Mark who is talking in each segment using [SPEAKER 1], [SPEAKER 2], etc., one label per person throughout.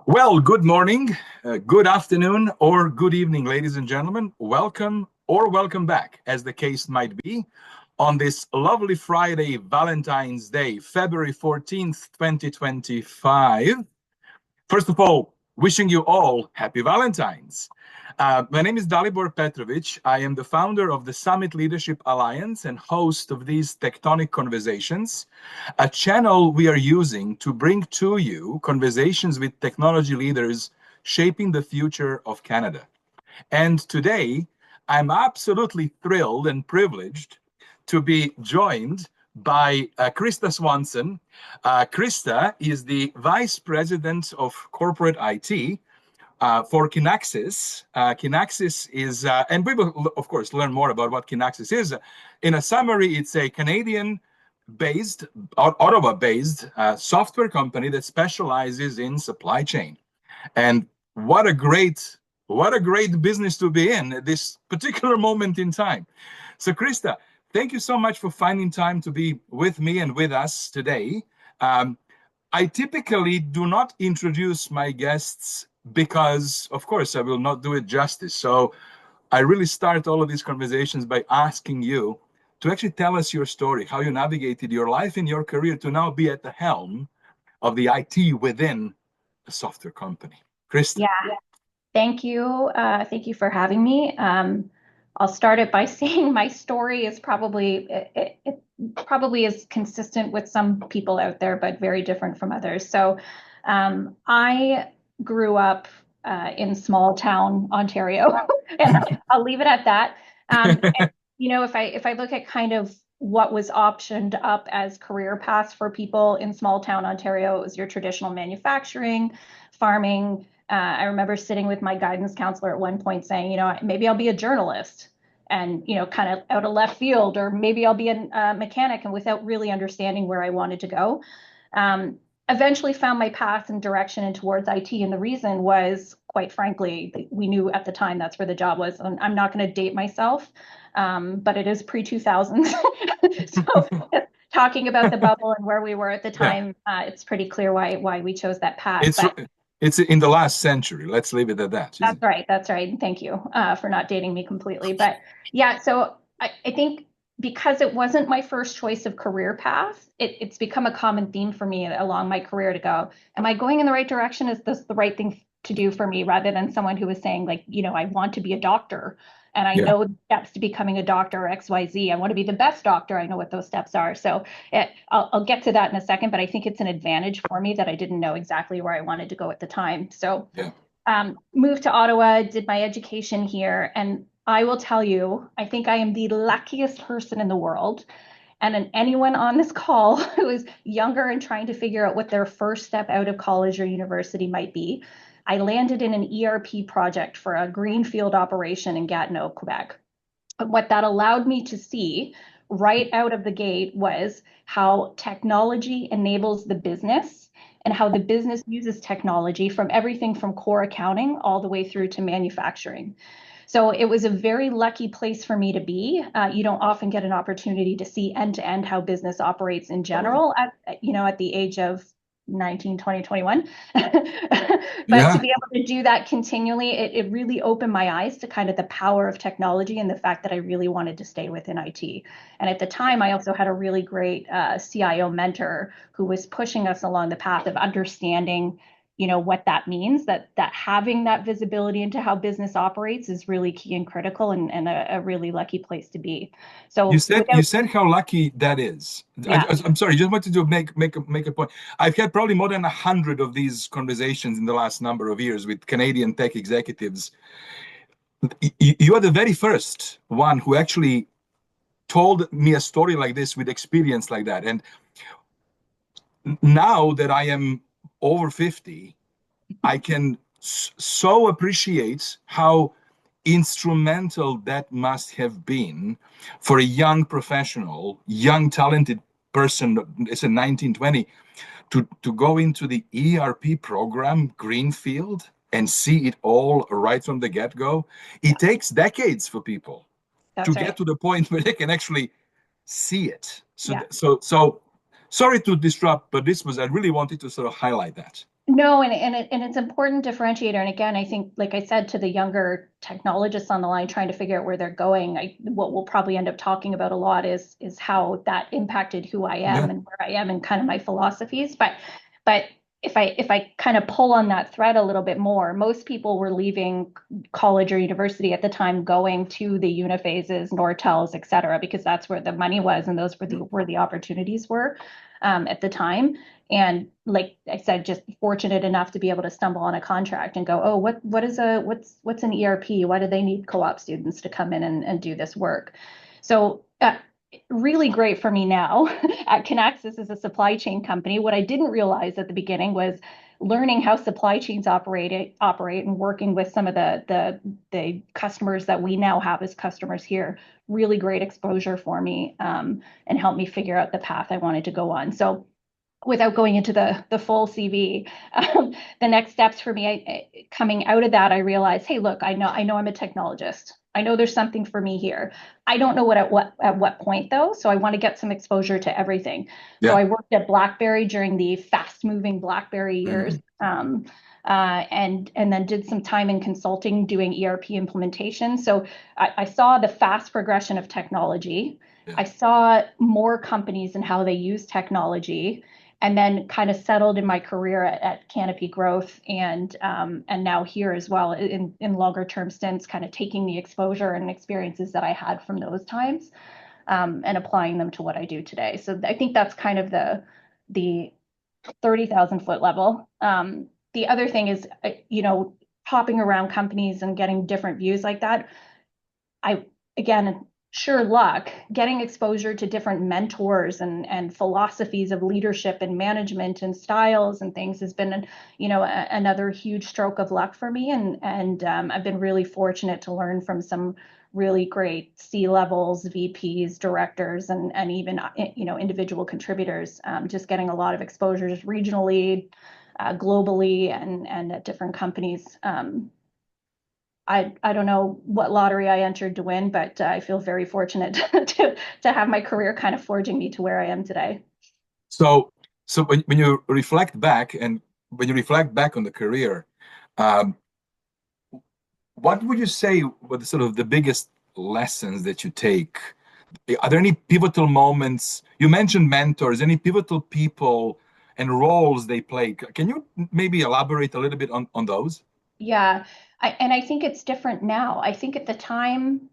[SPEAKER 1] Well, good morning, good afternoon, or good evening, ladies and gentlemen. Welcome or welcome back, as the case might be, on this lovely Friday, Valentine's Day, February 14th, 2025. First of all, wishing you all happy Valentine's. My name is Dalibor Petrovic. I am the founder of the Summit Leadership Alliance and host of these TechTonic Conversations, a channel we are using to bring to you conversations with technology leaders shaping the future of Canada. And today, I'm absolutely thrilled and privileged to be joined by Krista Swanson. Krista is the Vice President of Corporate IT for Kinaxis. Kinaxis is, and we will, of course, learn more about what Kinaxis is. In a summary, it's a Canadian-based, Ottawa-based software company that specializes in supply chain. And what a great business to be in at this particular moment in time. So, Krista, thank you so much for finding time to be with me and with us today. I typically do not introduce my guests because, of course, I will not do it justice. So I really start all of these conversations by asking you to actually tell us your story, how you navigated your life and your career to now be at the helm of the IT within a software company. Krista.
[SPEAKER 2] Yeah, thank you. Thank you for having me. I'll start it by saying my story is probably it probably is consistent with some people out there, but very different from others. So I grew up in small town Ontario, and I'll leave it at that. And, if I look at kind of what was optioned up as career paths for people in small town Ontario, it was your traditional manufacturing, farming. I remember sitting with my guidance counselor at one point saying, maybe I'll be a journalist, and, kind of out of left field, or maybe I'll be a mechanic, and without really understanding where I wanted to go. Eventually found my path and direction and towards IT. And the reason was, quite frankly, we knew at the time that's where the job was. And I'm not going to date myself, but it is pre-2000s. So talking about the bubble and where we were at the time, it's pretty clear why we chose that path.
[SPEAKER 1] It's in the last century. Let's leave it at that.
[SPEAKER 2] That's right. That's right. Thank you for not dating me completely. But yeah, so I think because it wasn't my first choice of career path, it's become a common theme for me along my career to go, am I going in the right direction? Is this the right thing to do for me? Rather than someone who was saying, like, I want to be a doctor, and I know the steps to becoming a doctor, XYZ. I want to be the best doctor. I know what those steps are. So I'll get to that in a second, but I think it's an advantage for me that I didn't know exactly where I wanted to go at the time. So moved to Ottawa, did my education here, and I will tell you, I think I am the luckiest person in the world. And anyone on this call who is younger and trying to figure out what their first step out of college or university might be, I landed in an ERP project for a greenfield operation in Gatineau, Quebec. But what that allowed me to see right out of the gate was how technology enables the business and how the business uses technology from everything from core accounting all the way through to manufacturing. So it was a very lucky place for me to be. You don't often get an opportunity to see end to end how business operates in general at the age of 19, 20, 21. But to be able to do that continually, it really opened my eyes to kind of the power of technology and the fact that I really wanted to stay within IT. And at the time, I also had a really great CIO mentor who was pushing us along the path of understanding what that means, that having that visibility into how business operates is really key and critical, and a really lucky place to be. So
[SPEAKER 1] you said how lucky that is. I'm sorry, just wanted to make a point. I've had probably more than 100 of these conversations in the last number of years with Canadian tech executives. You are the very first one who actually told me a story like this with experience like that. And now that I am over 50, I can so appreciate how instrumental that must have been for a young professional, young talented person, it's a 1920, to go into the ERP program, Greenfield, and see it all right from the get-go. It takes decades for people to get to the point where they can actually see it. So Sorry to disrupt, but I really wanted to sort of highlight that.
[SPEAKER 2] No, and it's important differentiator. And again, I think, like I said, to the younger technologists on the line trying to figure out where they're going, what we'll probably end up talking about a lot is how that impacted who I am
[SPEAKER 1] Yeah.
[SPEAKER 2] and where I am and kind of my philosophies. But if I kind of pull on that thread a little bit more, most people were leaving college or university at the time, going to the Uniphases, Nortels, et cetera, because that's where the money was and those were where the opportunities were at the time. And like I said, just fortunate enough to be able to stumble on a contract and go, oh, what's an ERP? Why do they need co-op students to come in and do this work? So really great for me now at Kinaxis as a supply chain company. What I didn't realize at the beginning was learning how supply chains operate and working with some of the customers that we now have as customers here. Really great exposure for me and helped me figure out the path I wanted to go on. So without going into the full CV, the next steps for me coming out of that, I realized, hey, look, I know I'm a technologist. I know there's something for me here. I don't know at what point though, so I want to get some exposure to everything. So
[SPEAKER 1] Yeah.
[SPEAKER 2] I worked at BlackBerry during the fast-moving BlackBerry years, and then did some time in consulting doing ERP implementation. So I saw the fast progression of technology.
[SPEAKER 1] Yeah.
[SPEAKER 2] I saw more companies and how they use technology, and then kind of settled in my career at Canopy Growth and now here as well in longer term stints, kind of taking the exposure and experiences that I had from those times and applying them to what I do today. So I think that's kind of the 30,000 foot level. The other thing is, hopping around companies and getting different views like that. Again, sure luck, getting exposure to different mentors and philosophies of leadership and management and styles and things has been, another huge stroke of luck for me. And I've been really fortunate to learn from some really great C-levels, VPs, directors, and even, individual contributors, just getting a lot of exposure just regionally, globally, and at different companies. I don't know what lottery I entered to win, but I feel very fortunate to have my career kind of forging me to where I am today.
[SPEAKER 1] So when you reflect back on the career, um, what would you say were the sort of the biggest lessons that you take? Are there any pivotal moments? You mentioned mentors, any pivotal people and roles they play? Can you maybe elaborate a little bit on those?
[SPEAKER 2] Yeah, and I think it's different now. I think at the time,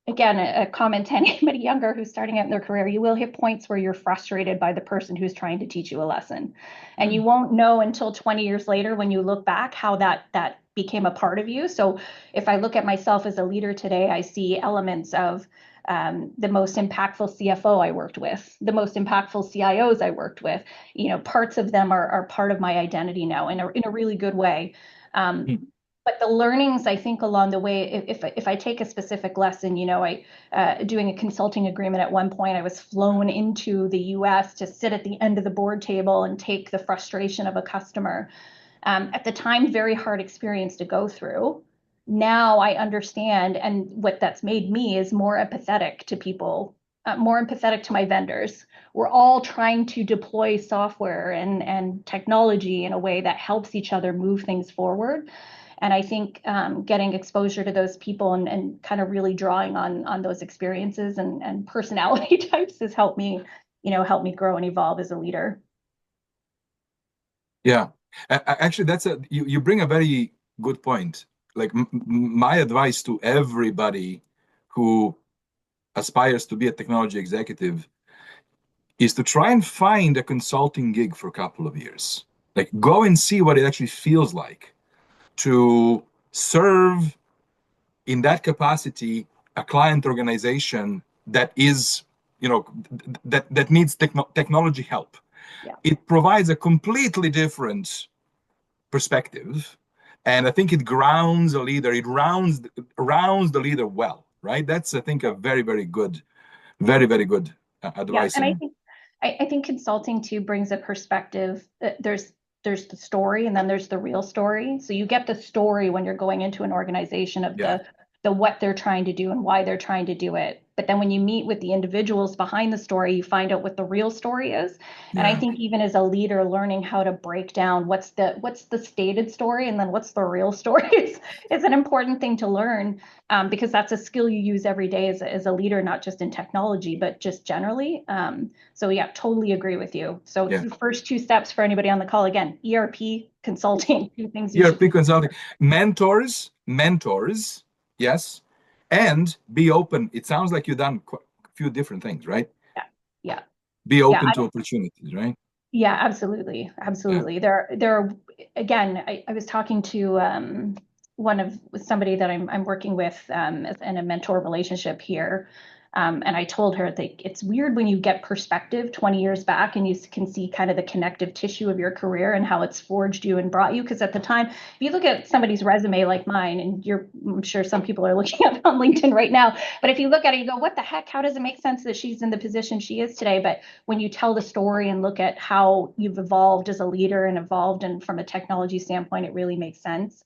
[SPEAKER 2] again, a comment to anybody younger who's starting out in their career, you will hit points where you're frustrated by the person who's trying to teach you a lesson. And you won't know until 20 years later when you look back how that became a part of you. So if I look at myself as a leader today, I see elements of the most impactful CFO I worked with, the most impactful CIOs I worked with. Parts of them are part of my identity now in a really good way. But the learnings, I think, along the way, if I take a specific lesson, I doing a consulting agreement at one point, I was flown into the US to sit at the end of the board table and take the frustration of a customer. At the time, very hard experience to go through. Now I understand, and what that's made me is more empathetic to people, more empathetic to my vendors. We're all trying to deploy software and technology in a way that helps each other move things forward. And I think getting exposure to those people and kind of really drawing on those experiences and personality types has helped me, grow and evolve as a leader.
[SPEAKER 1] Yeah, actually, you bring a very good point. Like my advice to everybody who aspires to be a technology executive is to try and find a consulting gig for a couple of years. Like go and see what it actually feels like to serve in that capacity a client organization that is, that needs technology help.
[SPEAKER 2] Yeah.
[SPEAKER 1] It provides a completely different perspective. And I think it grounds a leader, it rounds the leader well, right? That's, I think, a very, very good, very, very good
[SPEAKER 2] Yeah,
[SPEAKER 1] advice.
[SPEAKER 2] and I think consulting too brings a perspective. There's the story and then there's the real story. So you get the story when you're going into an organization of
[SPEAKER 1] Yeah.
[SPEAKER 2] the what they're trying to do and why they're trying to do it. But then when you meet with the individuals behind the story, you find out what the real story is. And I
[SPEAKER 1] Yeah.
[SPEAKER 2] think even as a leader, learning how to break down what's the stated story and then what's the real story is an important thing to learn, because that's a skill you use every day as a leader, not just in technology, but just generally. So yeah, totally agree with you. So
[SPEAKER 1] Yeah.
[SPEAKER 2] the first two steps for anybody on the call, again, ERP consulting, two things you should
[SPEAKER 1] ERP
[SPEAKER 2] do.
[SPEAKER 1] consulting, mentors, yes, and be open. It sounds like you've done a few different things, right?
[SPEAKER 2] Yeah, yeah,
[SPEAKER 1] Be
[SPEAKER 2] yeah.
[SPEAKER 1] open to opportunities, right?
[SPEAKER 2] Yeah, absolutely.
[SPEAKER 1] Yeah.
[SPEAKER 2] Absolutely. There are, again, I was talking to with somebody that I'm working with in a mentor relationship here. And I told her that it's weird when you get perspective 20 years back and you can see kind of the connective tissue of your career and how it's forged you and brought you. Because at the time, if you look at somebody's resume like mine, and I'm sure some people are looking at it on LinkedIn right now, but if you look at it, you go, what the heck? How does it make sense that she's in the position she is today? But when you tell the story and look at how you've evolved as a leader and evolved and from a technology standpoint, it really makes sense.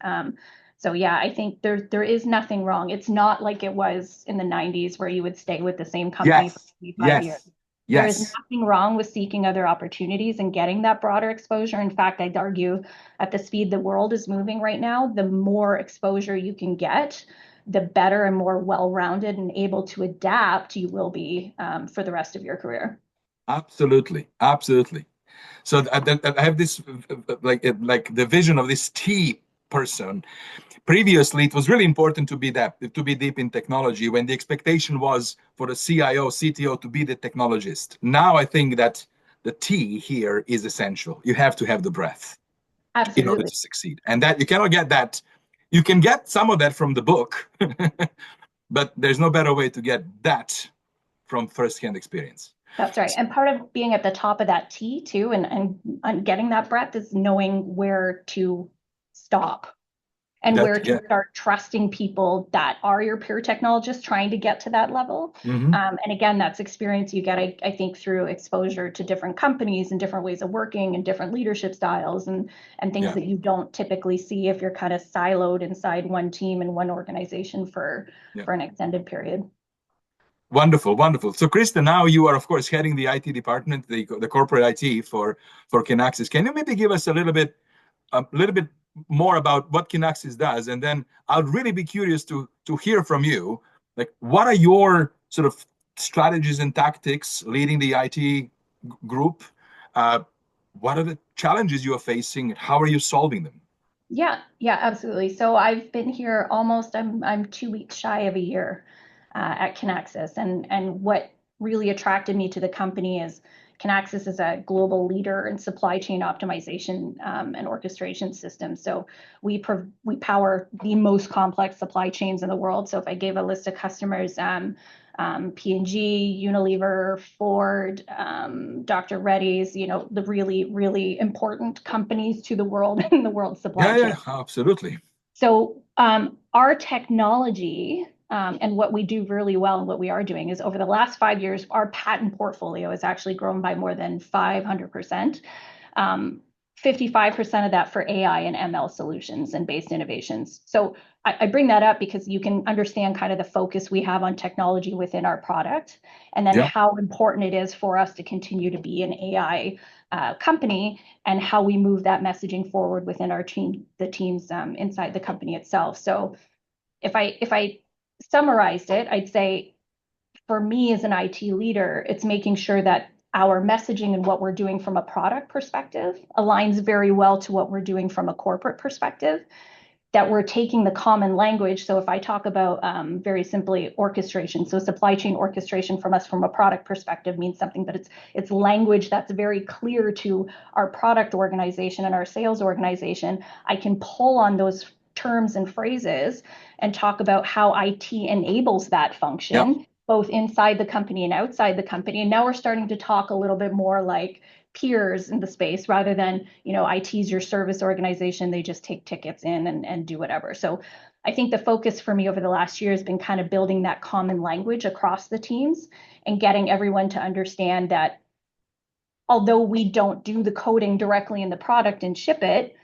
[SPEAKER 2] So yeah, I think there is nothing wrong. It's not like it was in the 90s where you would stay with the same company for
[SPEAKER 1] Yes.
[SPEAKER 2] 25 years.
[SPEAKER 1] Yes.
[SPEAKER 2] There is
[SPEAKER 1] Yes.
[SPEAKER 2] nothing wrong with seeking other opportunities and getting that broader exposure. In fact, I'd argue at the speed the world is moving right now, the more exposure you can get, the better and more well-rounded and able to adapt you will be for the rest of your career.
[SPEAKER 1] Absolutely. Absolutely. So I have this like the vision of this T person. Previously, it was really important to be deep in technology when the expectation was for the CIO, CTO to be the technologist. Now I think that the T here is essential. You have to have the breadth in order
[SPEAKER 2] Absolutely.
[SPEAKER 1] to succeed. And that you cannot get that. You can get some of that from the book, but there's no better way to get that from firsthand experience.
[SPEAKER 2] That's right. And part of being at the top of that T too, and getting that breadth is knowing where to stop and
[SPEAKER 1] That,
[SPEAKER 2] where to
[SPEAKER 1] yeah.
[SPEAKER 2] start trusting people that are your peer technologists trying to get to that level.
[SPEAKER 1] Mm-hmm.
[SPEAKER 2] And again, that's experience you get, I think, through exposure to different companies and different ways of working and different leadership styles and things
[SPEAKER 1] Yeah.
[SPEAKER 2] that you don't typically see if you're kind of siloed inside one team and one organization
[SPEAKER 1] Yeah.
[SPEAKER 2] for an extended period.
[SPEAKER 1] Wonderful, wonderful. So, Krista, now you are, of course, heading the IT department, the corporate IT for Kinaxis. Can you maybe give us a little bit more about what Kinaxis does, and then I'd really be curious to hear from you. Like, what are your sort of strategies and tactics leading the IT group? Uh, what are the challenges you are facing? How are you solving them?
[SPEAKER 2] Yeah, yeah, absolutely. So I've been here almost, I'm 2 weeks shy of a year at Kinaxis. And what really attracted me to the company is Kinaxis is a global leader in supply chain optimization and orchestration systems. So we power the most complex supply chains in the world. So if I gave a list of customers, P&G, Unilever, Ford, Dr. Reddy's, the really, really important companies to the world in the world supply
[SPEAKER 1] Yeah,
[SPEAKER 2] chain.
[SPEAKER 1] yeah, absolutely.
[SPEAKER 2] So our technology and what we do really well and what we are doing is over the last 5 years, our patent portfolio has actually grown by more than 500%. 55% of that for AI and ML solutions and based innovations. So I bring that up because you can understand kind of the focus we have on technology within our product, and then
[SPEAKER 1] Yeah,
[SPEAKER 2] how important it is for us to continue to be an AI company, and how we move that messaging forward within our team, the teams inside the company itself. So if I summarized it, I'd say for me as an IT leader, it's making sure that our messaging and what we're doing from a product perspective aligns very well to what we're doing from a corporate perspective, that we're taking the common language. So if I talk about very simply orchestration, so supply chain orchestration from us from a product perspective means something, but it's language that's very clear to our product organization and our sales organization. I can pull on those terms and phrases and talk about how IT enables that
[SPEAKER 1] yeah,
[SPEAKER 2] function, both inside the company and outside the company. And now we're starting to talk a little bit more like peers in the space rather than, IT's your service organization. They just take tickets in and do whatever. So I think the focus for me over the last year has been kind of building that common language across the teams and getting everyone to understand that although we don't do the coding directly in the product and ship it,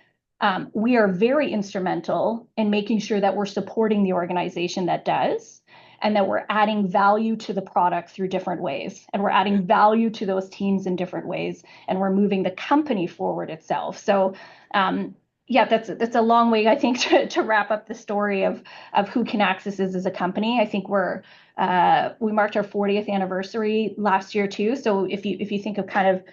[SPEAKER 2] we are very instrumental in making sure that we're supporting the organization that does, and that we're adding value to the product through different ways, and we're adding value to those teams in different ways, and we're moving the company forward itself. So yeah, that's a long way, I think, to wrap up the story of who Kinaxis is as a company. I think we marked our 40th anniversary last year too. So if you think of kind of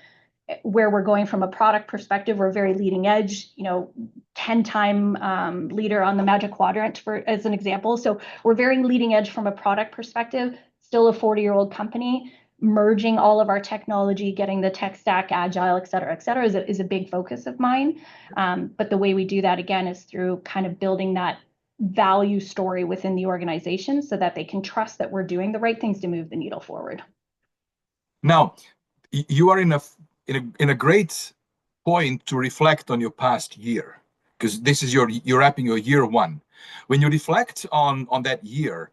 [SPEAKER 2] where we're going from a product perspective, we're very leading edge, 10-time leader on the Magic Quadrant, as an example. So we're very leading edge from a product perspective, still a 40-year-old company. Merging all of our technology, getting the tech stack agile, et cetera, is a big focus of mine. But the way we do that, again, is through kind of building that value story within the organization so that they can trust that we're doing the right things to move the needle forward.
[SPEAKER 1] Now, you are in a great point to reflect on your past year, because this is you're wrapping your year one. When you reflect on that year,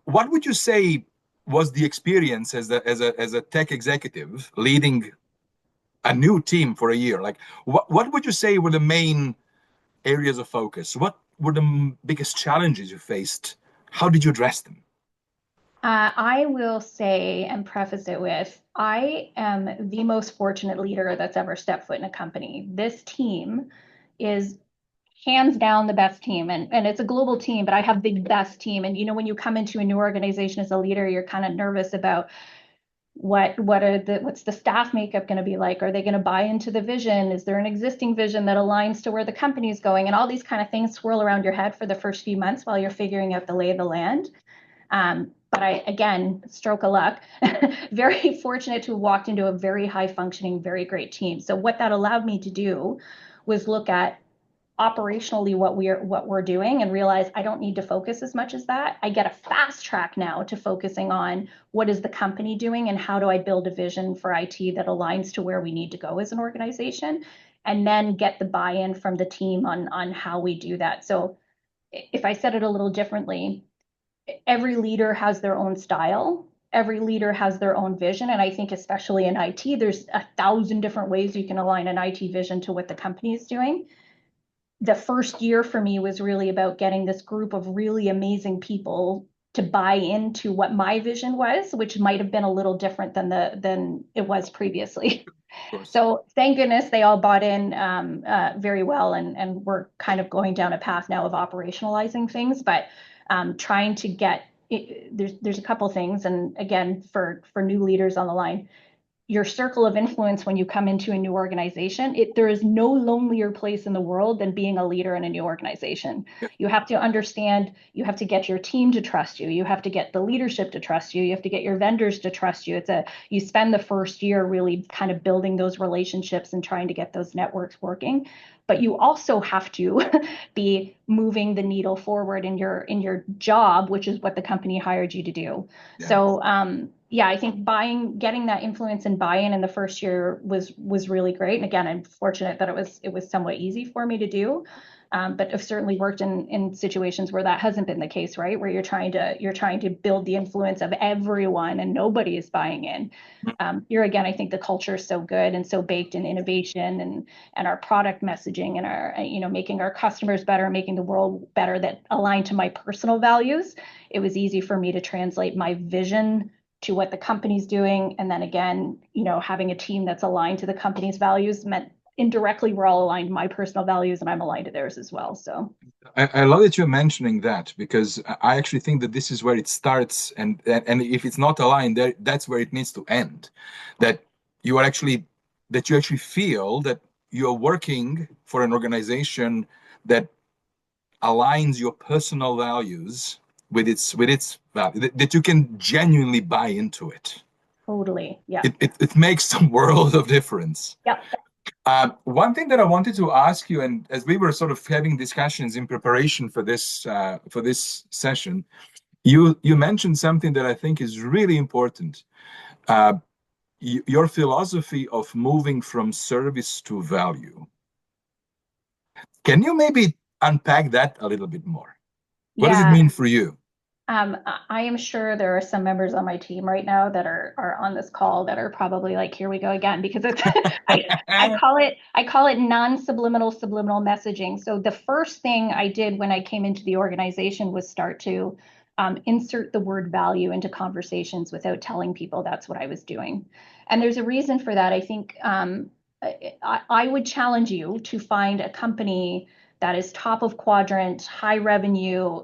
[SPEAKER 1] what would you say was the experience as a tech executive leading a new team for a year? Like, what would you say were the main areas of focus? What were the biggest challenges you faced? How did you address them?
[SPEAKER 2] I will say and preface it with, I am the most fortunate leader that's ever stepped foot in a company. This team is hands down the best team, and it's a global team, but I have the best team. And when you come into a new organization as a leader, you're kind of nervous about what's the staff makeup going to be like? Are they going to buy into the vision? Is there an existing vision that aligns to where the company is going? And all these kind of things swirl around your head for the first few months while you're figuring out the lay of the land. But I, again, stroke of luck, very fortunate to have walked into a very high functioning, very great team. So what that allowed me to do was look at operationally what we're doing and realize I don't need to focus as much as that. I get a fast track now to focusing on what is the company doing and how do I build a vision for IT that aligns to where we need to go as an organization, and then get the buy-in from the team on how we do that. So if I said it a little differently, every leader has their own style. Every leader has their own vision. And I think especially in IT, there's 1,000 different ways you can align an IT vision to what the company is doing. The first year for me was really about getting this group of really amazing people to buy into what my vision was, which might have been a little different than it was previously. So thank goodness they all bought in very well, and we're kind of going down a path now of operationalizing things, but trying to get there's a couple things, and again, for new leaders on the line, your circle of influence when you come into a new organization, there is no lonelier place in the world than being a leader in a new organization.
[SPEAKER 1] Yep.
[SPEAKER 2] You have to understand, you have to get your team to trust you. You have to get the leadership to trust you. You have to get your vendors to trust you. You spend the first year really kind of building those relationships and trying to get those networks working. But you also have to be moving the needle forward in your job, which is what the company hired you to do. Yeah. So yeah, I think getting that influence and buy-in in the first year was really great. And again, I'm fortunate that it was somewhat easy for me to do. But I've certainly worked in situations where that hasn't been the case, right? Where you're trying to build the influence of everyone and nobody is buying in. Here again, I think the culture is so good and so baked in innovation and our product messaging and our making our customers better, making the world better, that align to my personal values. It was easy for me to translate my vision to what the company's doing, and then again, having a team that's aligned to the company's values meant indirectly we're all aligned to my personal values and I'm aligned to theirs as well. So
[SPEAKER 1] I love that you're mentioning that, because I actually think that this is where it starts, and if it's not aligned, that's where it needs to end. That you actually feel that you're working for an organization that aligns your personal values with its value, that you can genuinely buy into it.
[SPEAKER 2] Totally. Yeah.
[SPEAKER 1] It makes some world of difference.
[SPEAKER 2] Yeah.
[SPEAKER 1] One thing that I wanted to ask you, and as we were sort of having discussions in preparation for this session, you mentioned something that I think is really important. Your philosophy of moving from service to value. Can you maybe unpack that a little bit more? What does it mean for you?
[SPEAKER 2] I am sure there are some members on my team right now that are on this call that are probably like, here we go again, because it's I call it non-subliminal subliminal messaging. So the first thing I did when I came into the organization was start to insert the word value into conversations without telling people that's what I was doing. And there's a reason for that. I think I would challenge you to find a company that is top of quadrant, high revenue,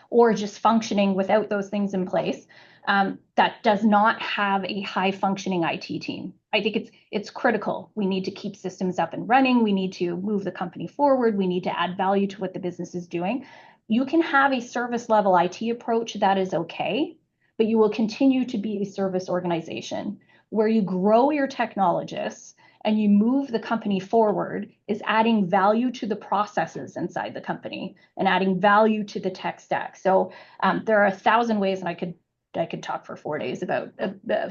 [SPEAKER 2] or just functioning without those things in place, that does not have a high functioning IT team. I think it's critical. We need to keep systems up and running. We need to move the company forward. We need to add value to what the business is doing. You can have a service level IT approach that is okay, but you will continue to be a service organization. Where you grow your technologists and you move the company forward is adding value to the processes inside the company and adding value to the tech stack. So there are 1,000 ways, and I could talk for 4 days about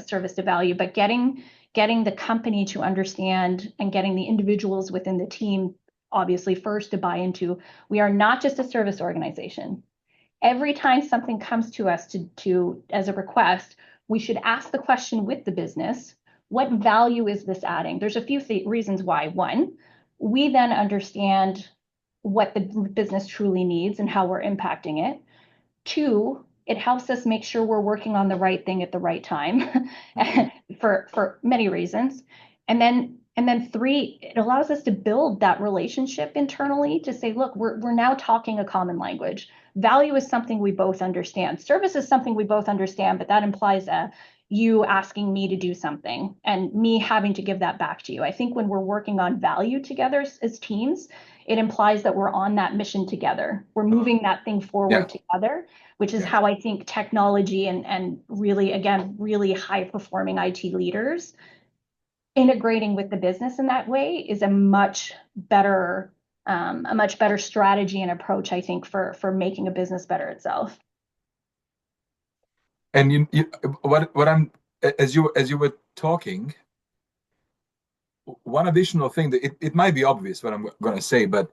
[SPEAKER 2] service to value, but getting the company to understand and getting the individuals within the team, obviously first to buy into, we are not just a service organization. Every time something comes to us to as a request, we should ask the question with the business, what value is this adding? There's a few reasons why. One, we then understand what the business truly needs and how we're impacting it. Two, it helps us make sure we're working on the right thing at the right time for many reasons. And then three, it allows us to build that relationship internally to say, look, we're now talking a common language. Value is something we both understand. Service is something we both understand, but that implies you asking me to do something and me having to give that back to you. I think when we're working on value together as teams, it implies that we're on that mission together. We're moving that thing forward together, which is how I think technology and really, again, really high performing IT leaders integrating with the business in that way is a much better strategy and approach, I think, for making a business better itself.
[SPEAKER 1] And what I'm as you were talking, one additional thing that it might be obvious what I'm going to say, but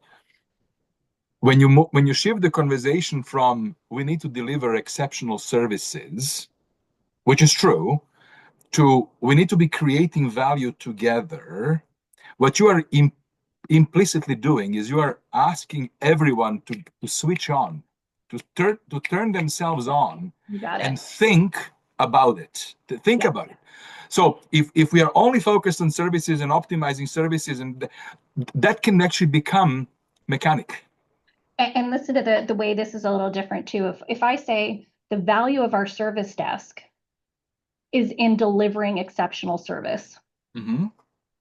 [SPEAKER 1] when you shift the conversation from we need to deliver exceptional services, which is true, to we need to be creating value together, what you are implicitly doing is you are asking everyone to switch on, to turn themselves on and think about it, about it. So if we are only focused on services and optimizing services, and that can actually become mechanic.
[SPEAKER 2] And listen to the way this is a little different too. If I say the value of our service desk is in delivering exceptional service.
[SPEAKER 1] Mm-hmm.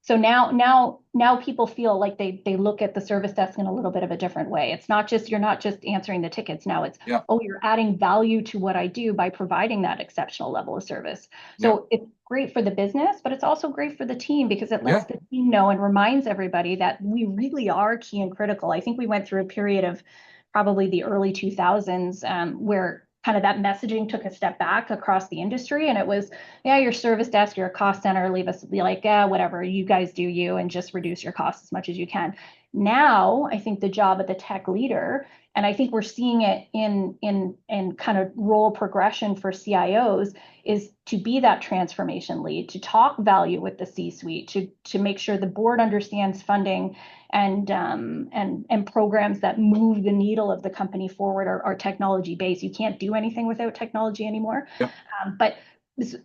[SPEAKER 2] So now people feel like they look at the service desk in a little bit of a different way. It's not just, you're not just answering the tickets. Now it's, oh, you're adding value to what I do by providing that exceptional level of service. So it's great for the business, but it's also great for the team because it lets the team know and reminds everybody that we really are key and critical. I think we went through a period of probably the early 2000s where kind of that messaging took a step back across the industry. And it was, your service desk, you're a cost center, leave us be like, whatever, you guys do you and just reduce your costs as much as you can. Now, I think the job of the tech leader, and I think we're seeing it in kind of role progression for CIOs, is to be that transformation lead, to talk value with the C-suite, to make sure the board understands funding and programs that move the needle of the company forward are technology based. You can't do anything without technology anymore. But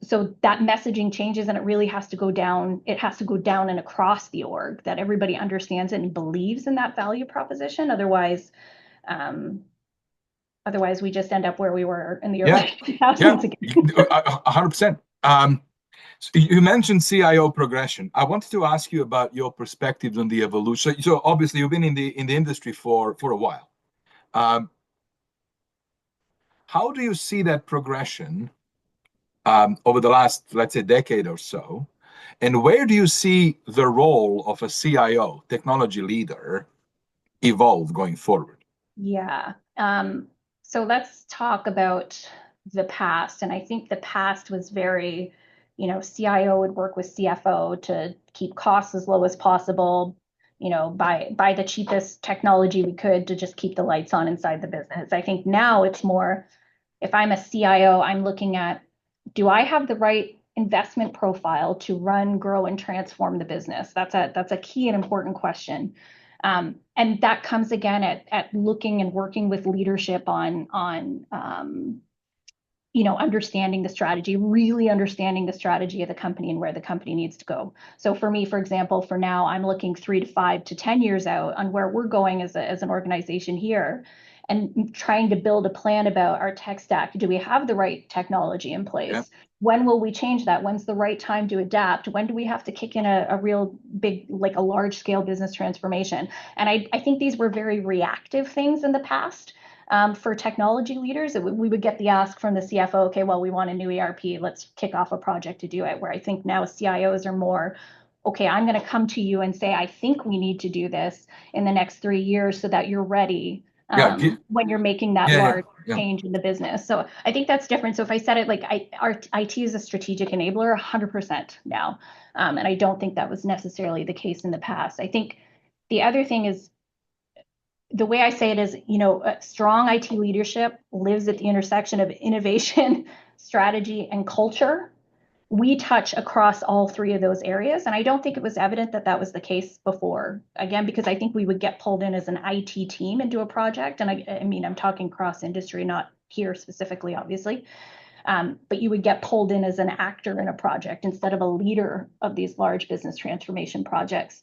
[SPEAKER 2] so that messaging changes and it really has to go down. It has to go down and across the org that everybody understands and believes in that value proposition. Otherwise we just end up where we were in the early 2000s again.
[SPEAKER 1] 100%. So you mentioned CIO progression. I wanted to ask you about your perspectives on the evolution. So obviously you've been in the industry for a while. How do you see that progression over the last, let's say, decade or so? And where do you see the role of a CIO, technology leader, evolve going forward?
[SPEAKER 2] Yeah. So let's talk about the past. And I think the past was very, CIO would work with CFO to keep costs as low as possible, buy the cheapest technology we could to just keep the lights on inside the business. I think now it's more, if I'm a CIO, I'm looking at, do I have the right investment profile to run, grow, and transform the business? That's a key and important question. And that comes again at looking and working with leadership on understanding the strategy, really understanding the strategy of the company and where the company needs to go. So for me, for example, for now, I'm looking 3 to 5 to 10 years out on where we're going as an organization here, and trying to build a plan about our tech stack. Do we have the right technology in place?
[SPEAKER 1] Yeah.
[SPEAKER 2] When will we change that? When's the right time to adapt? When do we have to kick in a real big, like a large scale business transformation? And I think these were very reactive things in the past. For technology leaders, we would get the ask from the CFO, okay, well, we want a new ERP, let's kick off a project to do it. Where I think now CIOs are more, okay, I'm going to come to you and say, I think we need to do this in the next 3 years so that you're ready when you're making that large change in the business. So I think that's different. So if I said it like our IT is a strategic enabler 100% now. And I don't think that was necessarily the case in the past. I think the other thing is, the way I say it is, strong IT leadership lives at the intersection of innovation, strategy, and culture. We touch across all 3 of those areas. And I don't think it was evident that that was the case before. Again, because I think we would get pulled in as an IT team into a project. And I mean, I'm talking cross industry, not here specifically, obviously. But you would get pulled in as an actor in a project instead of a leader of these large business transformation projects.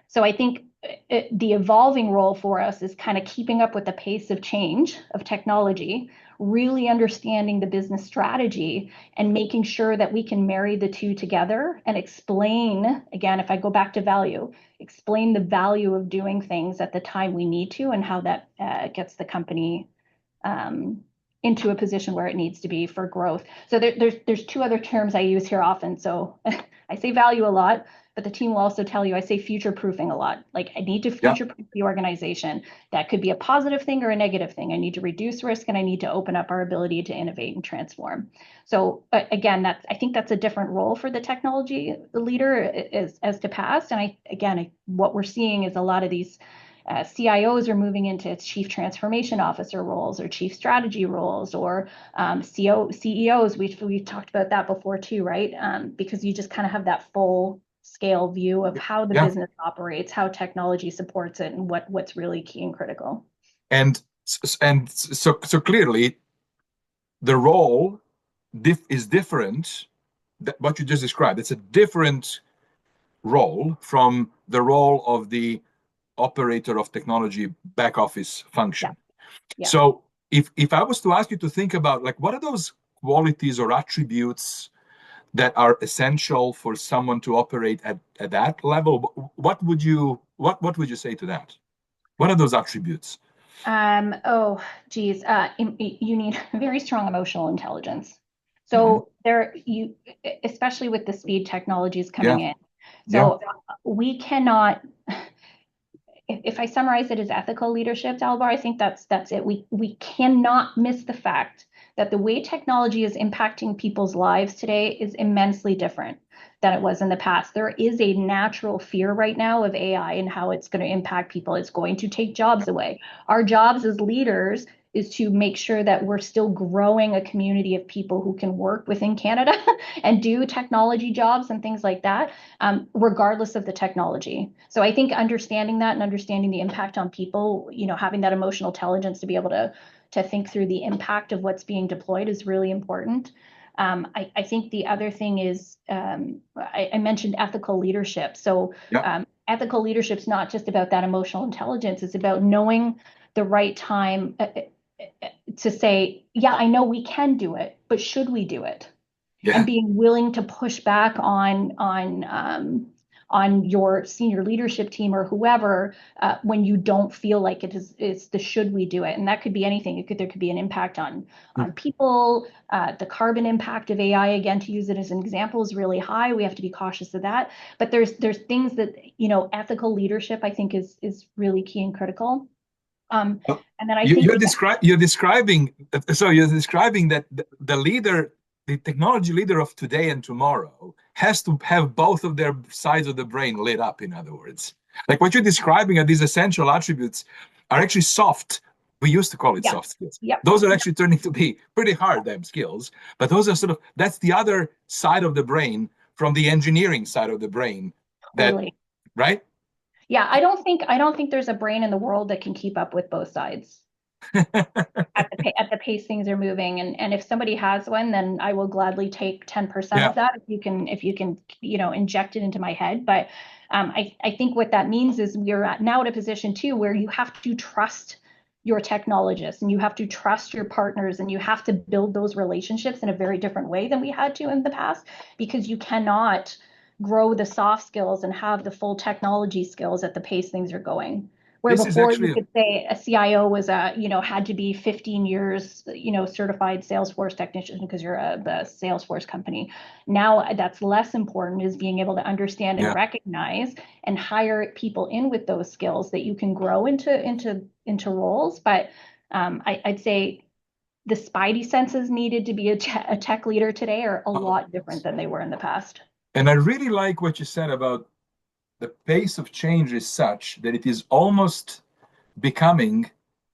[SPEAKER 2] So I think the evolving role for us is kind of keeping up with the pace of change of technology, really understanding the business strategy, and making sure that we can marry the two together and explain, again, if I go back to value, explain the value of doing things at the time we need to, and how that gets the company into a position where it needs to be for growth. So there's 2 other terms I use here often. So I say value a lot, but the team will also tell you I say future proofing a lot. Like, I need to future proof the organization. That could be a positive thing or a negative thing. I need to reduce risk, and I need to open up our ability to innovate and transform. So again, I think that's a different role for the technology leader as to past. And what we're seeing is a lot of these CIOs are moving into chief transformation officer roles or chief strategy roles, or CEOs. We've talked about that before too, right? Because you just kind of have that full scale view of how the business operates, how technology supports it, and what's really key and critical.
[SPEAKER 1] And so clearly, the role is different. What you just described, it's a different role from the role of the operator of technology back office function. Yeah. So if I was to ask you to think about, like, what are those qualities or attributes that are essential for someone to operate at that level, what would you say to that? What are those attributes?
[SPEAKER 2] You need very strong emotional intelligence. So especially with the speed technologies coming in. So we cannot, if I summarize it as ethical leadership, Dalbar, I think that's it. We cannot miss the fact that the way technology is impacting people's lives today is immensely different than it was in the past. There is a natural fear right now of AI and how it's going to impact people. It's going to take jobs away. Our jobs as leaders is to make sure that we're still growing a community of people who can work within Canada and do technology jobs and things like that, regardless of the technology. So I think understanding that and understanding the impact on people, having that emotional intelligence to be able to think through the impact of what's being deployed is really important. I think the other thing is, I mentioned ethical leadership. So ethical leadership is not just about that emotional intelligence. It's about knowing the right time to say, I know we can do it, but should we do it? And being willing to push back on your senior leadership team or whoever when you don't feel like it's the should we do it. And that could be anything. There could be an impact on people. The carbon impact of AI, again, to use it as an example, is really high. We have to be cautious of that. But there's things that, ethical leadership, I think, is really key and critical. And then I think
[SPEAKER 1] you're describing that the leader, the technology leader of today and tomorrow, has to have both of their sides of the brain lit up. In other words, like what you're describing are these essential attributes are actually soft. We used to call it soft skills. Those are actually turning to be pretty hard damn skills. But those are that's the other side of the brain from the engineering side of the brain. Right?
[SPEAKER 2] Yeah, I don't think there's a brain in the world that can keep up with both sides. at the pace things are moving. And if somebody has one, then I will gladly take 10%
[SPEAKER 1] Yeah.
[SPEAKER 2] of that if you can, inject it into my head. But I think what that means is we're now at a position too where you have to trust your technologists and you have to trust your partners and you have to build those relationships in a very different way than we had to in the past, because you cannot grow the soft skills and have the full technology skills at the pace things are going. Where
[SPEAKER 1] This is
[SPEAKER 2] before you
[SPEAKER 1] actually,
[SPEAKER 2] could say a CIO was had to be 15 years, certified Salesforce technician because you're the Salesforce company. Now that's less important, is being able to understand and
[SPEAKER 1] yeah.
[SPEAKER 2] recognize and hire people in with those skills that you can grow into roles. But I'd say the spidey senses needed to be a tech leader today are a lot different than they were in the past.
[SPEAKER 1] And I really like what you said about the pace of change is such that it is almost becoming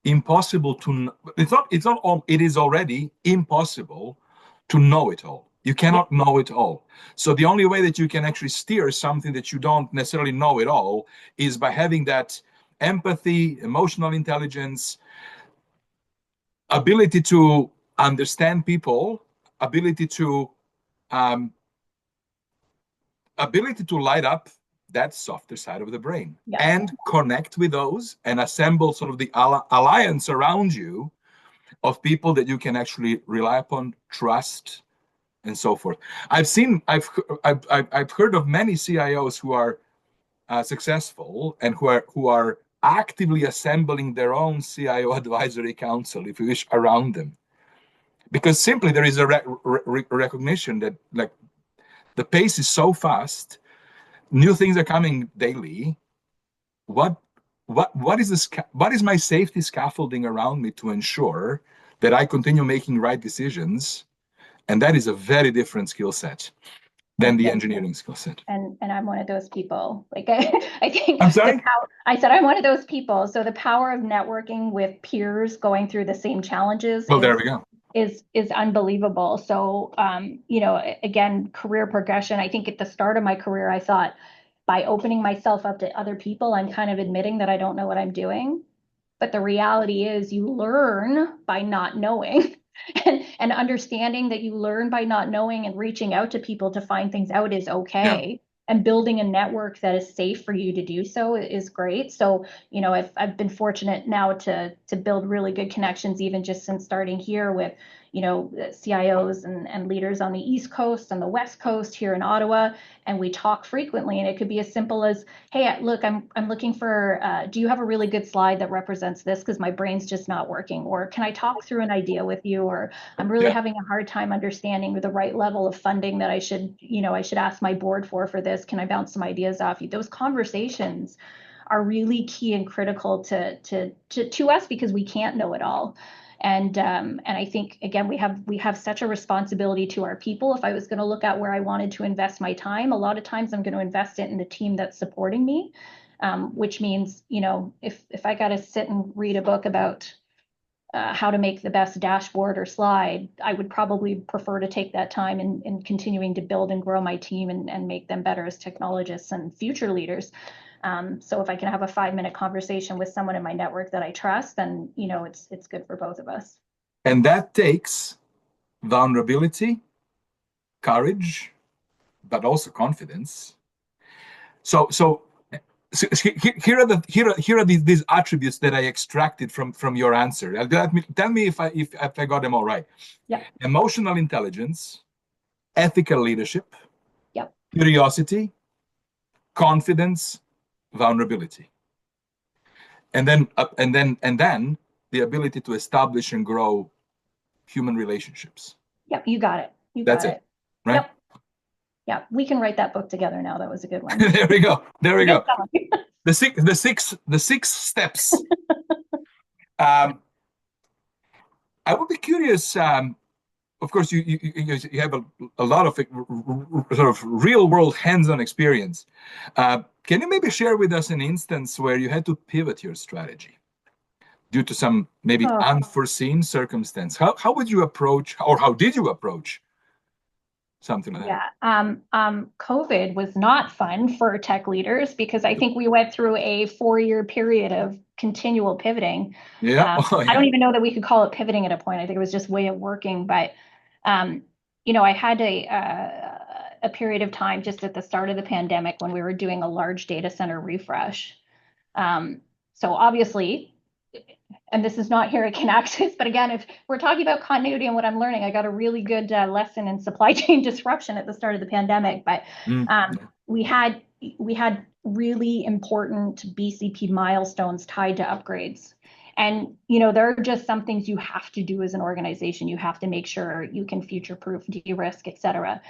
[SPEAKER 1] impossible to, it is already impossible to know it all. You
[SPEAKER 2] Yep.
[SPEAKER 1] cannot know it all. So the only way that you can actually steer something that you don't necessarily know it all is by having that empathy, emotional intelligence, ability to understand people, ability to um, light up that softer side of the brain
[SPEAKER 2] Yeah.
[SPEAKER 1] and connect with those and assemble sort of the alliance around you of people that you can actually rely upon, trust, and so forth. I've heard of many CIOs who are successful and who are actively assembling their own CIO advisory council, if you wish, around them, because simply there is a recognition that like the pace is so fast, new things are coming daily. What what is my safety scaffolding around me to ensure that I continue making right decisions? And that is a very different skill set than the engineering skill set.
[SPEAKER 2] And I'm one of those people. Like I think
[SPEAKER 1] I'm sorry?
[SPEAKER 2] I said I'm one of those people. So the power of networking with peers going through the same challenges
[SPEAKER 1] Well, there we go.
[SPEAKER 2] is unbelievable. So again, career progression. I think at the start of my career, I thought by opening myself up to other people, I'm kind of admitting that I don't know what I'm doing. But the reality is you learn by not knowing. And understanding that you learn by not knowing and reaching out to people to find things out is
[SPEAKER 1] Yeah.
[SPEAKER 2] okay. And building a network that is safe for you to do so is great. So, I've been fortunate now to build really good connections, even just since starting here with, CIOs and leaders on the East Coast and the West Coast here in Ottawa. And we talk frequently. And it could be as simple as, hey, look, I'm looking for, do you have a really good slide that represents this? Because my brain's just not working. Or can I talk through an idea with you? Or I'm really
[SPEAKER 1] Yeah.
[SPEAKER 2] having a hard time understanding the right level of funding that I should ask my board for this. Can I bounce some ideas off you? Those conversations are really key and critical to us because we can't know it all. And I think again we have such a responsibility to our people. If I was going to look at where I wanted to invest my time, a lot of times I'm going to invest it in the team that's supporting me, which means if I got to sit and read a book about how to make the best dashboard or slide, I would probably prefer to take that time in continuing to build and grow my team and make them better as technologists and future leaders. So if I can have a 5-minute conversation with someone in my network that I trust, then it's good for both of us.
[SPEAKER 1] And that takes vulnerability, courage, but also confidence. So here are these attributes that I extracted from your answer. Tell me if I got them all right.
[SPEAKER 2] Yeah.
[SPEAKER 1] Emotional intelligence, ethical leadership,
[SPEAKER 2] Yep.
[SPEAKER 1] curiosity, confidence, vulnerability, and then the ability to establish and grow human relationships.
[SPEAKER 2] Yep. You got it.
[SPEAKER 1] That's it, right?
[SPEAKER 2] Yep. Yeah, we can write that book together now. That was a good one.
[SPEAKER 1] There we go. The six steps. I would be curious. Of course, you have a lot of sort of real world hands-on experience. Can you maybe share with us an instance where you had to pivot your strategy due to some maybe unforeseen circumstance? How would you approach, or how did you approach something like that.
[SPEAKER 2] Yeah. COVID was not fun for tech leaders because I think we went through a 4-year period of continual pivoting.
[SPEAKER 1] Yeah. Oh,
[SPEAKER 2] I don't
[SPEAKER 1] yeah.
[SPEAKER 2] even know that we could call it pivoting at a point. I think it was just way of working. But I had a period of time just at the start of the pandemic when we were doing a large data center refresh. So obviously, and this is not here at Kinaxis, but again, if we're talking about continuity and what I'm learning, I got a really good lesson in supply chain disruption at the start of the pandemic. But
[SPEAKER 1] Yeah.
[SPEAKER 2] we had really important BCP milestones tied to upgrades. And there are just some things you have to do as an organization. You have to make sure you can future-proof, de-risk, et cetera.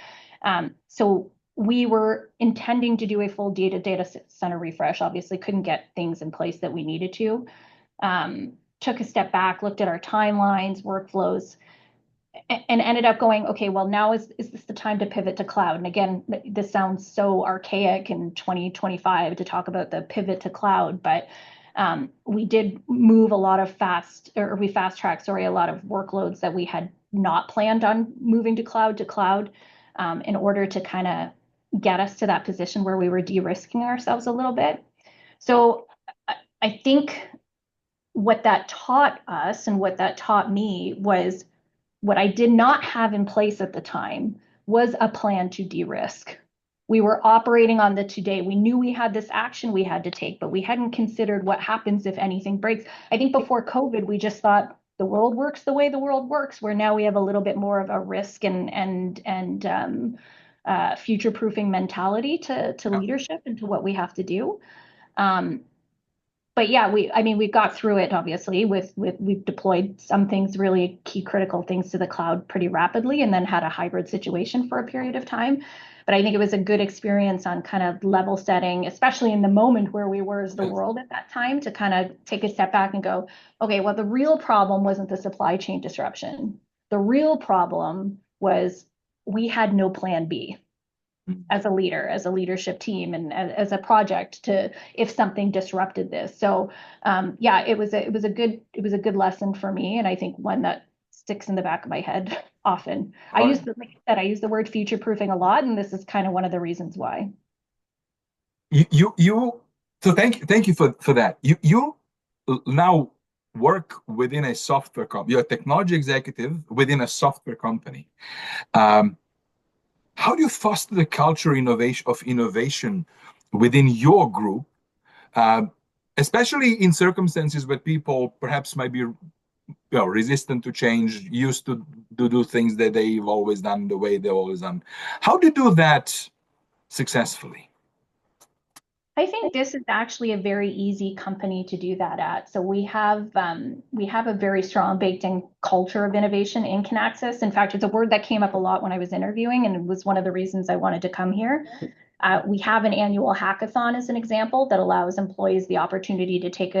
[SPEAKER 2] So we were intending to do a full data center refresh. Obviously, couldn't get things in place that we needed to. Took a step back, looked at our timelines, workflows, and ended up going, okay, well, now is this the time to pivot to cloud? And again, this sounds so archaic in 2025 to talk about the pivot to cloud, but we did move a lot of we fast-tracked, a lot of workloads that we had not planned on moving to cloud in order to kind of get us to that position where we were de-risking ourselves a little bit. So I think what that taught us and what that taught me was what I did not have in place at the time was a plan to de-risk. We were operating on the today. We knew we had this action we had to take, but we hadn't considered what happens if anything breaks. I think before COVID, we just thought the world works the way the world works, where now we have a little bit more of a risk and future-proofing mentality to leadership and to what we have to do. But yeah, we've got through it, obviously, we've deployed some things, really key critical things to the cloud pretty rapidly, and then had a hybrid situation for a period of time. But I think it was a good experience on kind of level setting, especially in the moment where we were as the world at that time, to kind of take a step back and go, okay, well, the real problem wasn't the supply chain disruption. The real problem was we had no plan B as a leader, as a leadership team, and as a project to if something disrupted this. So yeah, it was a good lesson for me, and I think one that sticks in the back of my head often. Like I said, I use the word future proofing a lot, and this is kind of one of the reasons why.
[SPEAKER 1] So thank you for that. You now work within a software company. You're a technology executive within a software company. How do you foster the culture of innovation within your group, especially in circumstances where people perhaps might be resistant to change, used to do things that they've always done the way they've always done? How do you do that successfully?
[SPEAKER 2] I think this is actually a very easy company to do that at. So we have a very strong baked-in culture of innovation in Kinaxis. In fact, it's a word that came up a lot when I was interviewing, and it was one of the reasons I wanted to come here. We have an annual hackathon as an example that allows employees the opportunity to take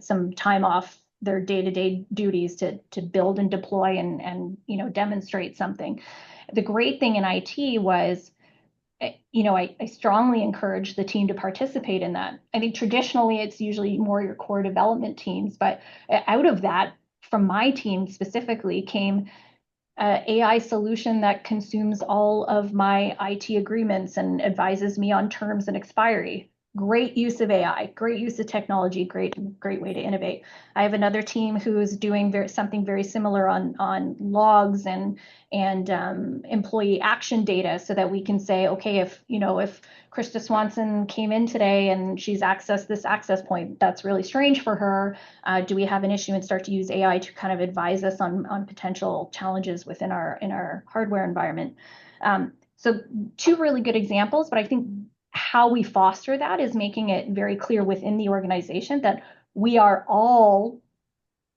[SPEAKER 2] some time off their day-to-day duties to build and deploy and demonstrate something. The great thing in IT was, I strongly encourage the team to participate in that. I think traditionally it's usually more your core development teams, but out of that, from my team specifically, came an AI solution that consumes all of my IT agreements and advises me on terms and expiry. Great use of AI, great use of technology, great way to innovate. I have another team who's doing something very similar on logs and employee action data, so that we can say, okay, if Krista Swanson came in today and she's accessed this access point, that's really strange for her. Do we have an issue, and start to use AI to kind of advise us on potential challenges within our hardware environment. So two really good examples, but I think how we foster that is making it very clear within the organization that we are all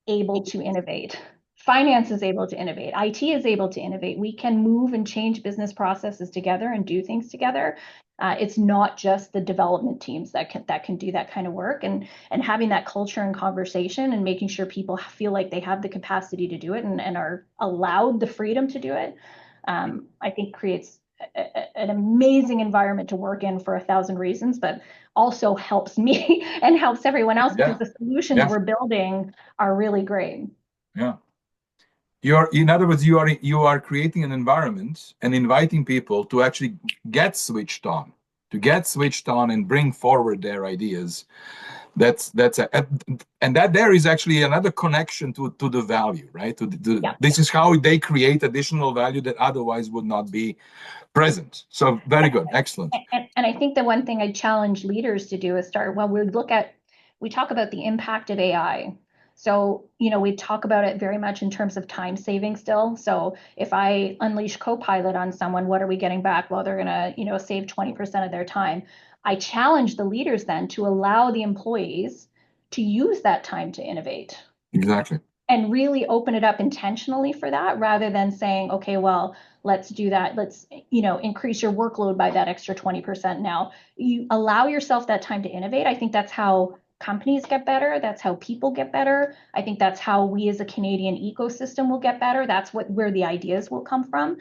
[SPEAKER 2] able to innovate. Finance is able to innovate. IT is able to innovate. We can move and change business processes together and do things together. It's not just the development teams that can do that kind of work, and having that culture and conversation and making sure people feel like they have the capacity to do it and are allowed the freedom to do it, I think creates an amazing environment to work in for 1,000 reasons, but also helps me and helps everyone else because the solutions we're building are really great.
[SPEAKER 1] Yeah. In other words, you are creating an environment and inviting people to actually get switched on, and bring forward their ideas. And that there is actually another connection to the value, right?
[SPEAKER 2] Yeah.
[SPEAKER 1] This is how they create additional value that otherwise would not be present. So very good, excellent.
[SPEAKER 2] And I think the one thing I challenge leaders to do is start, well, we talk about the impact of AI. So, we talk about it very much in terms of time saving still. So if I unleash Copilot on someone, what are we getting back? Well, they're going to, save 20% of their time. I challenge the leaders then to allow the employees to use that time to innovate.
[SPEAKER 1] Exactly.
[SPEAKER 2] And really open it up intentionally for that, rather than saying, okay, well, let's do that. Let's, increase your workload by that extra 20% now. You allow yourself that time to innovate. I think that's how companies get better. That's how people get better. I think that's how we as a Canadian ecosystem will get better. That's where the ideas will come from.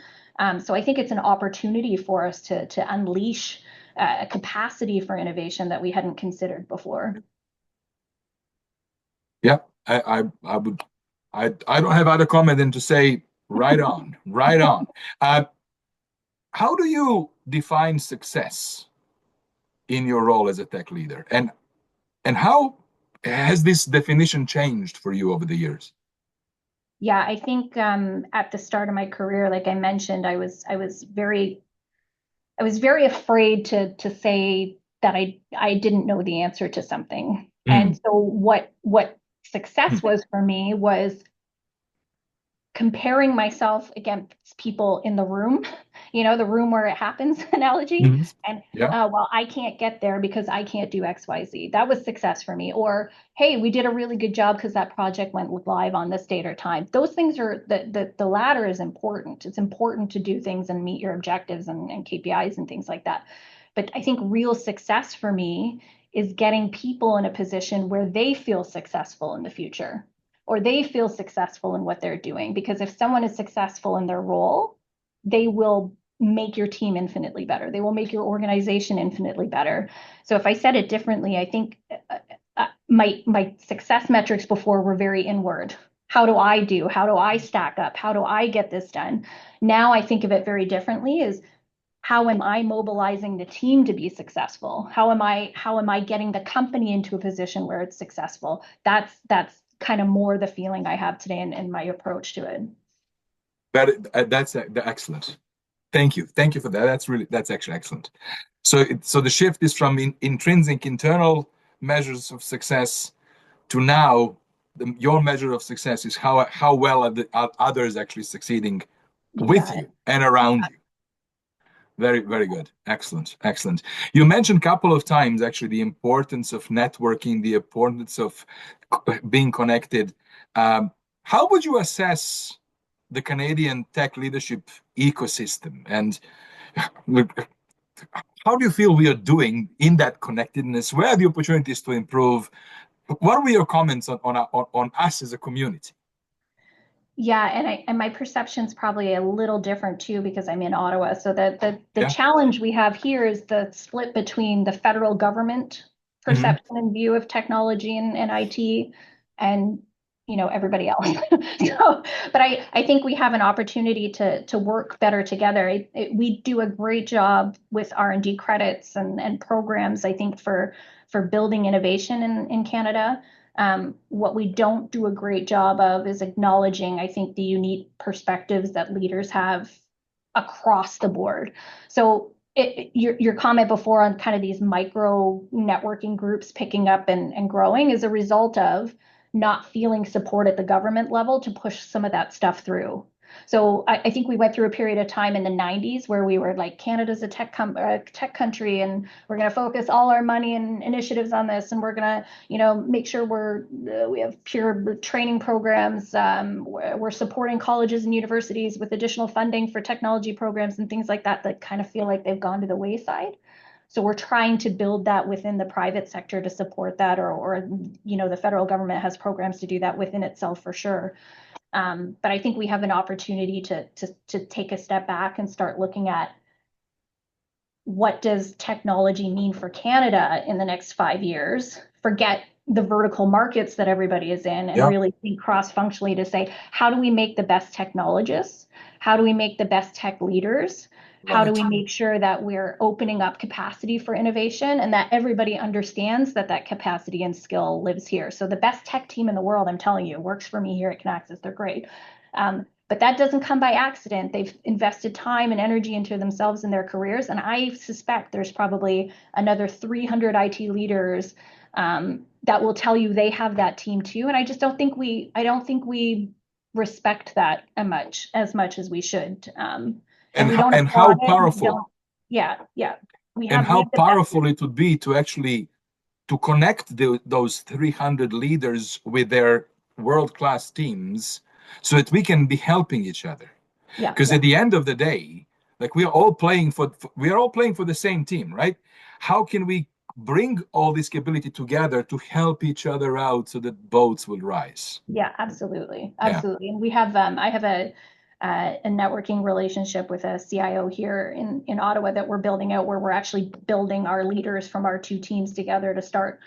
[SPEAKER 2] So I think it's an opportunity for us to unleash a capacity for innovation that we hadn't considered before.
[SPEAKER 1] Yeah, I would. I don't have other comment than to say, right on, right on. How do you define success in your role as a tech leader, and how has this definition changed for you over the years?
[SPEAKER 2] Yeah, I think at the start of my career, like I mentioned, I was very afraid to say that I didn't know the answer to something. And so what success was for me was comparing myself against people in the room, the room where it happens analogy. And
[SPEAKER 1] Yeah.
[SPEAKER 2] well, I can't get there because I can't do XYZ. That was success for me. Or, hey, we did a really good job because that project went live on this date or time. Those things are the latter is important. It's important to do things and meet your objectives and KPIs and things like that. But I think real success for me is getting people in a position where they feel successful in the future, or they feel successful in what they're doing. Because if someone is successful in their role, they will make your team infinitely better. They will make your organization infinitely better. So if I said it differently, I think my success metrics before were very inward. How do I do? How do I stack up? How do I get this done? Now I think of it very differently, is how am I mobilizing the team to be successful? How am I getting the company into a position where it's successful? That's kind of more the feeling I have today in my approach to it.
[SPEAKER 1] That's excellent. Thank you for that. That's actually excellent. So the shift is from intrinsic internal measures of success to now your measure of success is how well are others actually succeeding with you and around you. Very, very good. Excellent. Excellent. You mentioned a couple of times actually the importance of networking, the importance of being connected. How would you assess the Canadian tech leadership ecosystem, and how do you feel we are doing in that connectedness? Where are the opportunities to improve? What were your comments on us as a community?
[SPEAKER 2] Yeah, and my perception's probably a little different too because I'm in Ottawa. So the challenge we have here is the split between the federal government perception and view of technology and IT, and everybody else. But I think we have an opportunity to work better together. We do a great job with R&D credits and programs, I think, for building innovation in Canada. What we don't do a great job of is acknowledging, I think, the unique perspectives that leaders have across the board. So your comment before on kind of these micro networking groups picking up and growing is a result of not feeling support at the government level to push some of that stuff through. So I think we went through a period of time in the 90s where we were like, Canada's a tech country, and we're going to focus all our money and initiatives on this, and we're going to, make sure we have pure training programs. We're supporting colleges and universities with additional funding for technology programs and things like that kind of feel like they've gone to the wayside. So we're trying to build that within the private sector to support that, or the federal government has programs to do that within itself for sure. But I think we have an opportunity to take a step back and start looking at what does technology mean for Canada in the next 5 years. Forget the vertical markets that everybody is in, and really think cross-functionally to say, how do we make the best technologists? How do we make the best tech leaders? How do we make sure that we're opening up capacity for innovation and that everybody understands that that capacity and skill lives here? So the best tech team in the world, I'm telling you, works for me here at Kinaxis. They're great. But that doesn't come by accident. They've invested time and energy into themselves and their careers. And I suspect there's probably another 300 IT leaders that will tell you they have that team too. And I just don't think I don't think we respect that as much as we should. And we don't
[SPEAKER 1] and how powerful.
[SPEAKER 2] Yeah.
[SPEAKER 1] And how powerful it would be to actually to connect those 300 leaders with their world-class teams so that we can be helping each other. Because at the end of the day, like we are all playing for the same team, right? How can we bring all this capability together to help each other out so that boats will rise?
[SPEAKER 2] Yeah, absolutely. And we have I have a networking relationship with a CIO here in Ottawa that we're building out, where we're actually building our leaders from our two teams together to start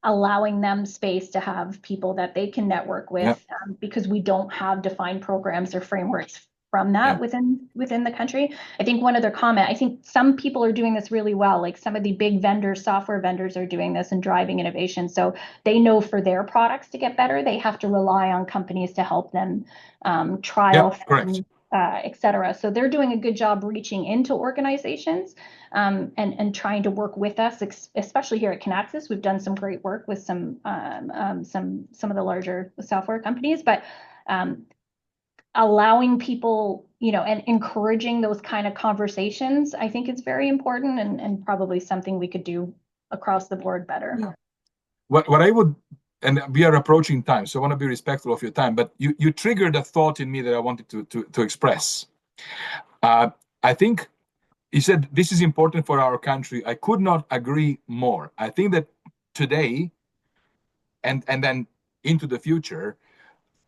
[SPEAKER 2] allowing them space to have people that they can network with, because we don't have defined programs or frameworks from that within the country. I think one other comment, I think some people are doing this really well, like some of the big vendors, software vendors are doing this and driving innovation. So they know for their products to get better, they have to rely on companies to help them trial, et cetera. So they're doing a good job reaching into organizations and trying to work with us, especially here at Kinaxis. We've done some great work with some of the larger software companies, but allowing people, and encouraging those kind of conversations, I think it's very important and probably something we could do across the board better.
[SPEAKER 1] Yeah. What I would, and we are approaching time, so I want to be respectful of your time, but you triggered a thought in me that I wanted to express. I think you said this is important for our country. I could not agree more. I think that today and then into the future,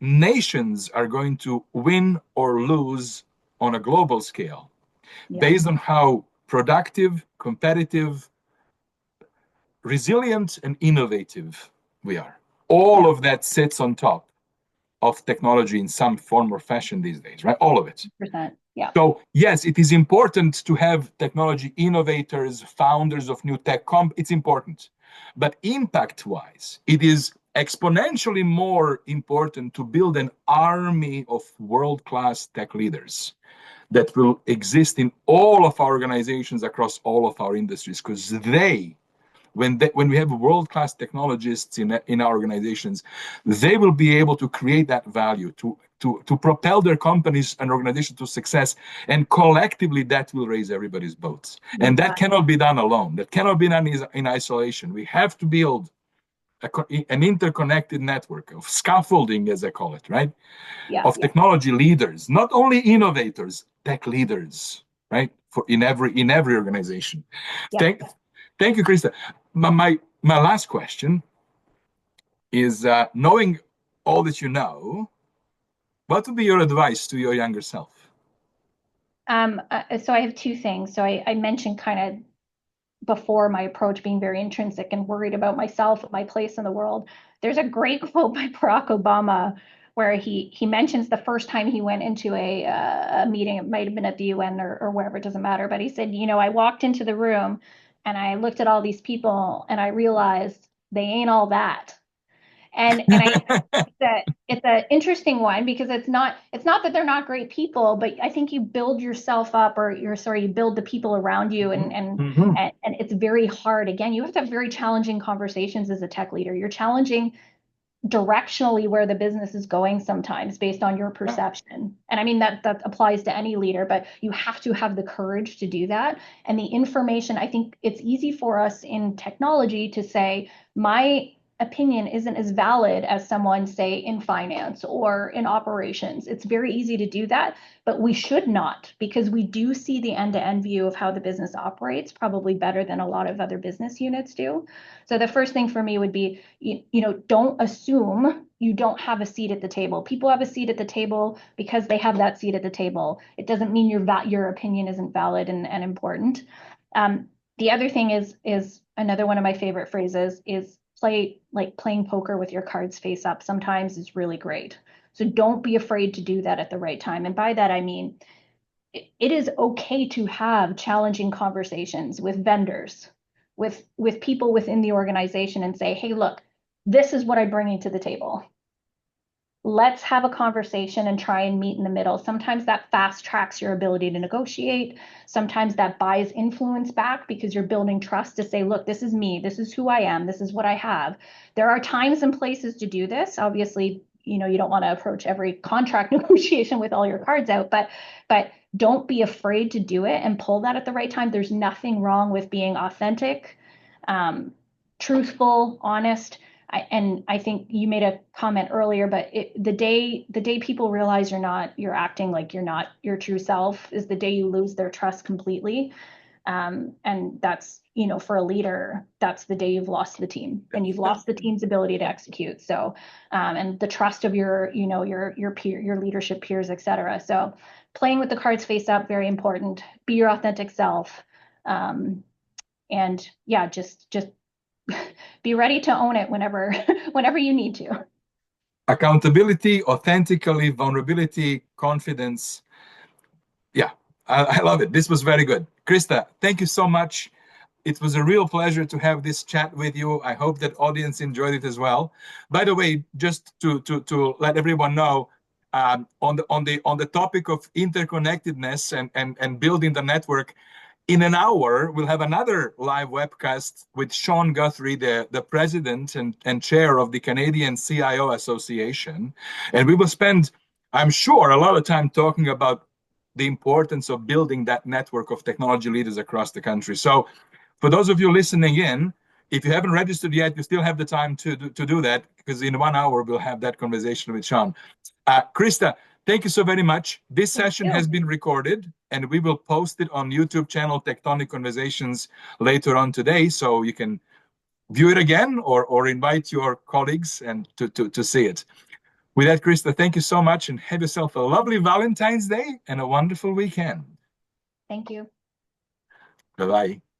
[SPEAKER 1] nations are going to win or lose on a global scale based on how productive, competitive, resilient, and innovative we are. All of that sits on top of technology in some form or fashion these days, right? All of it.
[SPEAKER 2] 100%. Yeah.
[SPEAKER 1] So yes, it is important to have technology innovators, founders of new tech it's important. But impact-wise, it is exponentially more important to build an army of world-class tech leaders that will exist in all of our organizations across all of our industries, because when we have world-class technologists in our organizations, they will be able to create that value to propel their companies and organizations to success, and collectively that will raise everybody's boats. And that cannot be done alone. That cannot be done in isolation. We have to build an interconnected network of scaffolding, as I call it, right? Of technology leaders, not only innovators, tech leaders, right? In every organization. Thank you, Krista. My last question is, knowing all that you know, what would be your advice to your younger self?
[SPEAKER 2] So I have two things. So I mentioned kind of before my approach being very intrinsic and worried about myself, my place in the world. There's a great quote by Barack Obama where he mentions the first time he went into a meeting. It might have been at the UN or wherever, it doesn't matter. But he said, I walked into the room and I looked at all these people and I realized they ain't all that. And it's an interesting one, because it's not that they're not great people, but I think you build yourself up, or you build the people around you, and it's very hard. Again, you have to have very challenging conversations as a tech leader. You're challenging directionally where the business is going sometimes based on your perception. And I mean, that applies to any leader, but you have to have the courage to do that. And the information, I think it's easy for us in technology to say, my opinion isn't as valid as someone, say, in finance or in operations. It's very easy to do that, but we should not, because we do see the end-to-end view of how the business operates probably better than a lot of other business units do. So the first thing for me would be, don't assume you don't have a seat at the table. People have a seat at the table because they have that seat at the table. It doesn't mean your opinion isn't valid and important. The other thing is another one of my favorite phrases is playing poker with your cards face up sometimes is really great. So don't be afraid to do that at the right time. And by that, I mean, it is okay to have challenging conversations with vendors, with people within the organization and say, hey, look, this is what I'm bringing to the table. Let's have a conversation and try and meet in the middle. Sometimes that fast tracks your ability to negotiate. Sometimes that buys influence back because you're building trust to say, look, this is me. This is who I am. This is what I have. There are times and places to do this. Obviously, you don't want to approach every contract negotiation with all your cards out, but don't be afraid to do it and pull that at the right time. There's nothing wrong with being authentic, truthful, honest. And I think you made a comment earlier, but the day people realize you're acting like you're not your true self is the day you lose their trust completely. And that's, for a leader, that's the day you've lost the team and you've lost the team's ability to execute. So, and the trust of your peer, your leadership peers, et cetera. So playing with the cards face up, very important. Be your authentic self. And yeah, just be ready to own it whenever you need to.
[SPEAKER 1] Accountability, authentically, vulnerability, confidence. Yeah, I love it. This was very good. Krista, thank you so much. It was a real pleasure to have this chat with you. I hope that audience enjoyed it as well. By the way, just to let everyone know, on the topic of interconnectedness and building the network, in an hour we'll have another live webcast with Sean Guthrie, the president and chair of the Canadian CIO Association, and we will spend, I'm sure, a lot of time talking about the importance of building that network of technology leaders across the country. So for those of you listening in, if you haven't registered yet, you still have the time to do that, because in 1 hour we'll have that conversation with Sean. Krista, thank you so very much. This session has been recorded and we will post it on YouTube channel TechTonic Conversations later on today, so you can view it again or invite your colleagues and to see it. With that, Krista, thank you so much and have yourself a lovely Valentine's Day and a wonderful weekend.
[SPEAKER 2] Thank you.
[SPEAKER 1] Bye-bye.